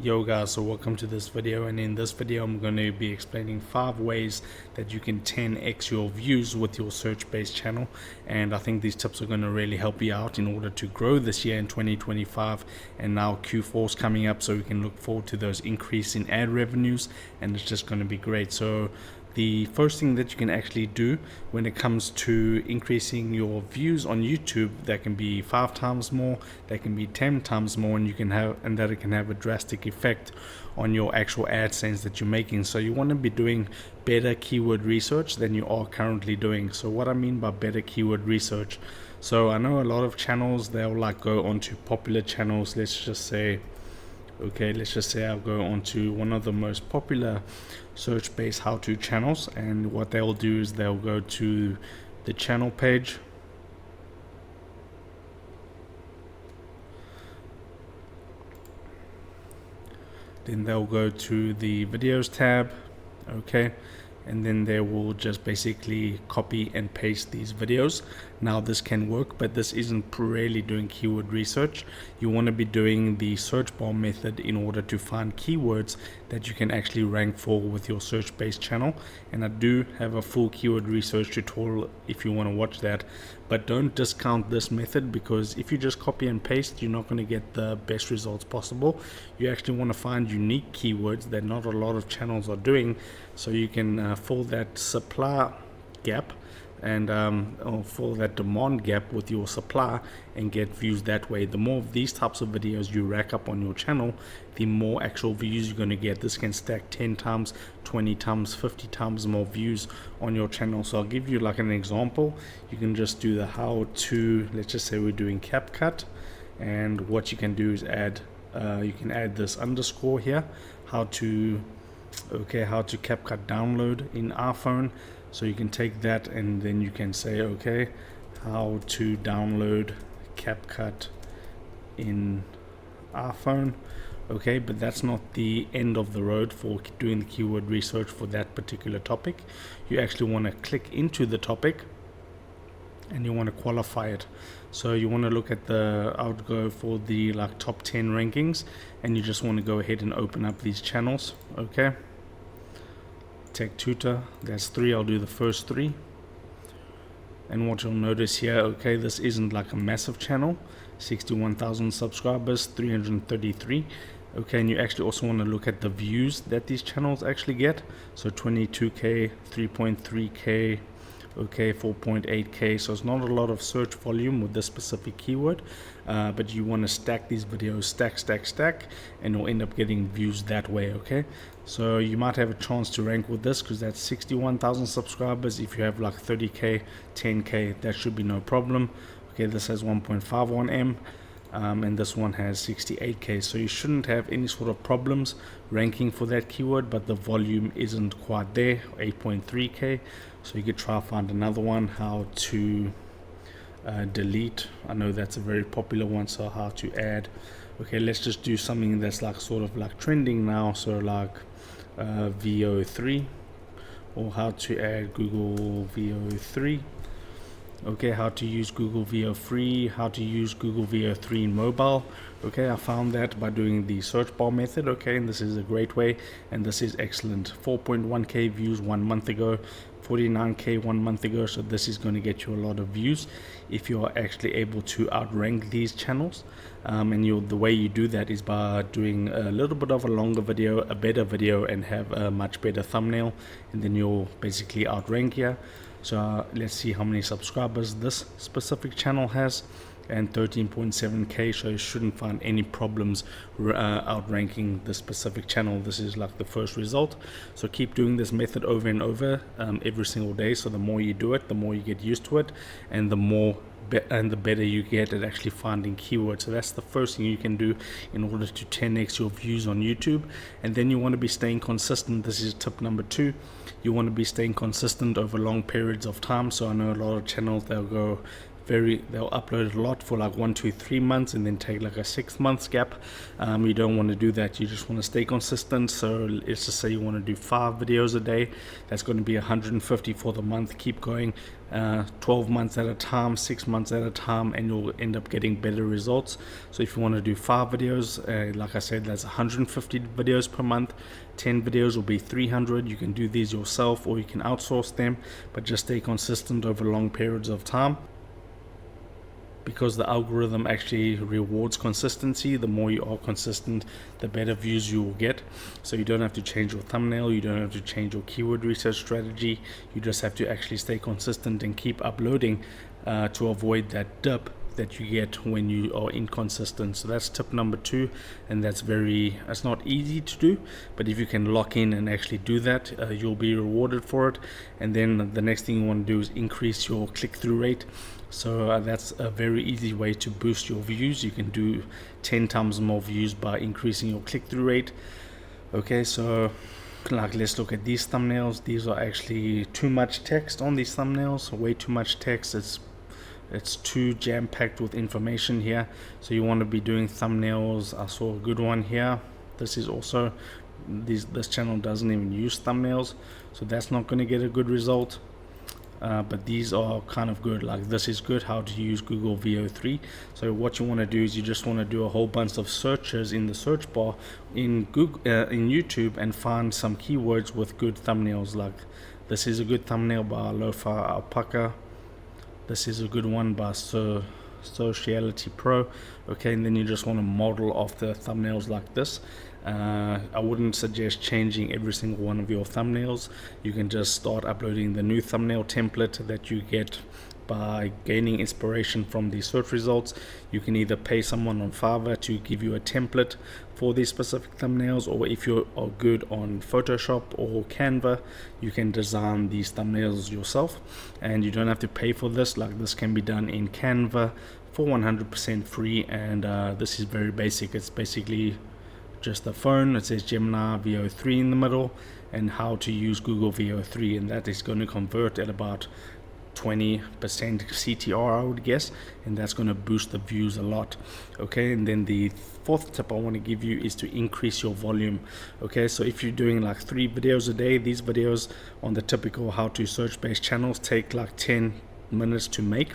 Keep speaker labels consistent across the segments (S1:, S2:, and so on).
S1: Yo guys, so welcome to this video, and in this video I'm going to be explaining 5 ways that you can 10x your views with your search based channel. And I think these tips are going to really help you out in order to grow this year in 2025. And now Q4 is coming up, so we can look forward to those increase in ad revenues, and it's just going to be great. So the first thing that you can actually do when it comes to increasing your views on YouTube, that can be 5 times more, that can be 10 times more, and that it can have a drastic effect on your actual AdSense that you're making. So you want to be doing better keyword research than you are currently doing. So what I mean by better keyword research, so I know a lot of channels, they'll like go onto popular channels. Let's just say I'll go on to one of the most popular search-based how-to channels, and what they'll do is they'll go to the channel page, then they'll go to the videos tab, and then they will just basically copy and paste these videos. Now this can work, but this isn't really doing keyword research. You want to be doing the search bar method in order to find keywords that you can actually rank for with your search based channel. And I do have a full keyword research tutorial if you want to watch that, but don't discount this method, because if you just copy and paste, you're not going to get the best results possible. You actually want to find unique keywords that not a lot of channels are doing, so you can fill that supply gap and or fill that demand gap with your supply and get views that way. The more of these types of videos you rack up on your channel, the more actual views you're going to get. This can stack 10 times, 20 times, 50 times more views on your channel. So I'll give you like an example. You can just do the how to, let's just say we're doing CapCut, and what you can do is add you can add this underscore here, how to CapCut download in iPhone. So you can take that and then you can say how to download CapCut in iPhone. But that's not the end of the road for doing the keyword research for that particular topic. You actually want to click into the topic and you want to qualify it. So you want to look at I would go for the like top 10 rankings, and you just want to go ahead and open up these channels. Tech tutor, that's 3. I'll do the first 3, and what you'll notice here, this isn't like a massive channel, 61,000 subscribers, 333. And you actually also want to look at the views that these channels actually get. So 22k, 3.3k, 4.8k. So it's not a lot of search volume with this specific keyword, but you want to stack these videos, stack, and you'll end up getting views that way. So you might have a chance to rank with this, because that's 61,000 subscribers. If you have like 30k, 10k, that should be no problem. This has 1.51 m, and this one has 68k, so you shouldn't have any sort of problems ranking for that keyword. But the volume isn't quite there, 8.3k. So you could try to find another one, how to delete. I know that's a very popular one. So how to add, let's just do something that's like sort of like trending now, so like VO3, or how to add Google VO3. How to use Google VO3, how to use Google VO3 in mobile. I found that by doing the search bar method. And this is a great way, and this is excellent. 4.1k views 1 month ago, 49k 1 month ago. So this is going to get you a lot of views if you are actually able to outrank these channels. And the way you do that is by doing a little bit of a longer video, a better video, and have a much better thumbnail, and then you'll basically outrank here. So let's see how many subscribers this specific channel has, and 13.7k. So you shouldn't find any problems outranking this specific channel. This is like the first result. So keep doing this method over and over every single day. So the more you do it, the more you get used to it, and the better you get at actually finding keywords. So that's the first thing you can do in order to 10x your views on YouTube. And then you want to be staying consistent. This is tip number 2. You want to be staying consistent over long periods of time. So I know a lot of channels, they'll go they'll upload a lot for like 1 to 3 months and then take like a 6 month gap. You don't want to do that. You just want to stay consistent. So let's just say you want to do 5 videos a day. That's going to be 150 for the month. Keep going 12 months at a time, 6 months at a time, and you'll end up getting better results. So if you want to do 5 videos, like I said, that's 150 videos per month. 10 videos will be 300. You can do these yourself or you can outsource them, but just stay consistent over long periods of time, because the algorithm actually rewards consistency. The more you are consistent, the better views you will get. So you don't have to change your thumbnail, you don't have to change your keyword research strategy. You just have to actually stay consistent and keep uploading to avoid that dip that you get when you are inconsistent. So that's tip number 2, and it's not easy to do, but if you can lock in and actually do that, you'll be rewarded for it. And then the next thing you want to do is increase your click-through rate. So that's a very easy way to boost your views. You can do 10 times more views by increasing your click-through rate. Okay, so like let's look at these thumbnails. These are actually too much text on these thumbnails, way too much text. It's too jam-packed with information here. So you want to be doing thumbnails. I saw a good one here. This is also this channel doesn't even use thumbnails, so that's not going to get a good result. But these are kind of good. Like this is good, how to use Google VO3. So what you want to do is you just want to do a whole bunch of searches in the search bar in Google, in YouTube, and find some keywords with good thumbnails. Like this is a good thumbnail by Lo-Fi Alpaca. This is a good one by Sociality Pro. Okay, and then you just want to model off the thumbnails like this. I wouldn't suggest changing every single one of your thumbnails. You can just start uploading the new thumbnail template that you get by gaining inspiration from the search results. You can either pay someone on Fiverr to give you a template for these specific thumbnails, or if you are good on Photoshop or Canva, you can design these thumbnails yourself, and you don't have to pay for this. Like this can be done in Canva for 100% free, and this is very basic. It's basically just a phone. It says Gemini VO3 in the middle and how to use Google VO3, and that is going to convert at about 20% CTR, I would guess, and that's going to boost the views a lot. Okay, and then the 4th tip I want to give you is to increase your volume. Okay, so if you're doing like 3 videos a day, these videos on the typical how to search based channels take like 10 minutes to make,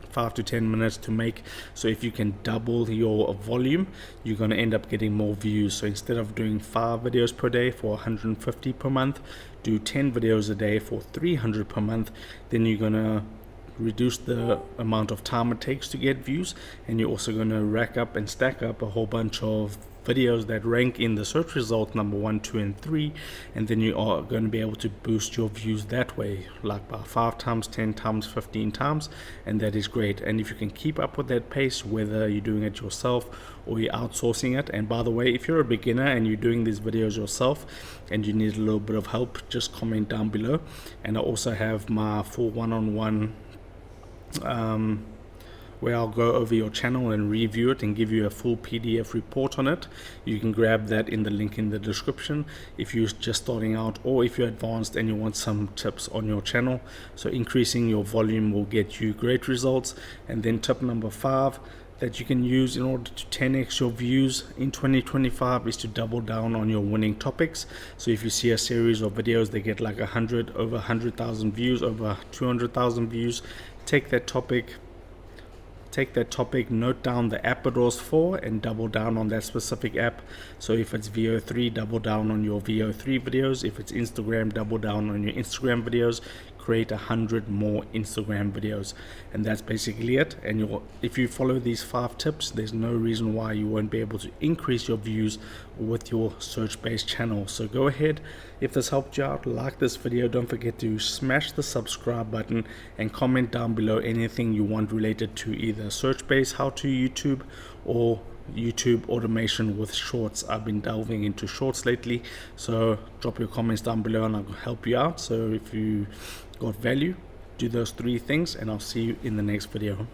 S1: 5 to 10 minutes to make. So if you can double your volume, you're going to end up getting more views. So instead of doing 5 videos per day for 150 per month, do 10 videos a day for 300 per month. Then you're going to reduce the amount of time it takes to get views, and you're also going to rack up and stack up a whole bunch of videos that rank in the search result number 1, 2, and 3, and then you are going to be able to boost your views that way, like by 5 times, 10 times, 15 times, and that is great. And if you can keep up with that pace, whether you're doing it yourself or you're outsourcing it, and by the way, if you're a beginner and you're doing these videos yourself and you need a little bit of help, just comment down below. And I also have my full one-on-one where I'll go over your channel and review it and give you a full PDF report on it. You can grab that in the link in the description if you're just starting out, or if you're advanced and you want some tips on your channel. So increasing your volume will get you great results. And then tip number 5 that you can use in order to 10x your views in 2025 is to double down on your winning topics. So if you see a series of videos that get like over 100,000 views, over 200,000 views, take that topic, note down the app it was for, and double down on that specific app. So if it's VO3, double down on your VO3 videos. If it's Instagram, double down on your Instagram videos. Create 100 more Instagram videos, and that's basically it. And if you follow these 5 tips, there's no reason why you won't be able to increase your views with your search-based channel. So go ahead, if this helped you out, like this video. Don't forget to smash the subscribe button and comment down below anything you want related to either search-based, how to YouTube, or YouTube automation with shorts. I've been delving into shorts lately, so drop your comments down below and I'll help you out. So if you got value, do those 3 things, and I'll see you in the next video.